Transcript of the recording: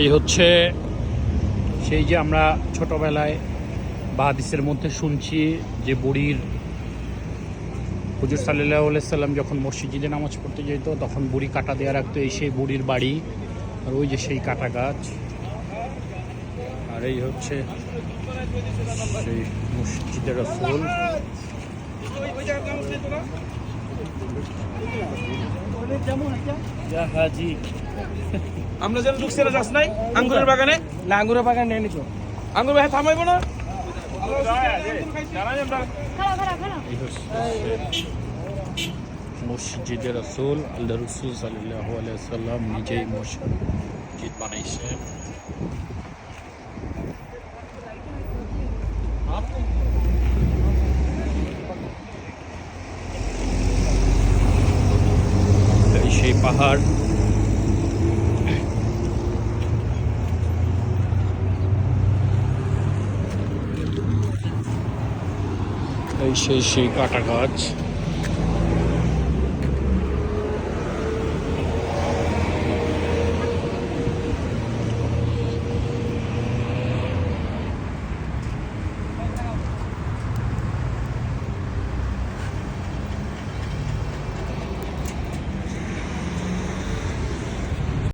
এই হচ্ছে সেই যে আমরা ছোটবেলায় বা হাদিসের মধ্যে শুনছি যে বুড়ির হুজুর সাল্লাল্লাহু আলাইহি সাল্লাম যখন মসজিদে নামাজ পড়তে যেত তখন বুড়ি কাটা দেওয়া রাখতো। এই সেই বুড়ির বাড়ি, আর ওই যে সেই কাটা গাছ, আর এই হচ্ছে সেই মসজিদের রাসূল। আমরা যেন ঢুকছে না, যাস নাই আঙ্গুরের বাগানে? না, আঙ্গুরের বাগানে নেই নিছো। আঙ্গুর ভাই থামাইবো না। মসজিদে রাসূল, আল্লাহ রাসূল সাল্লাল্লাহু আলাইহি ওয়াসাল্লাম নিজেই মসজিদ বানাইছেন। এই সেই পাহাড়, এই সেই কাটা গাছ।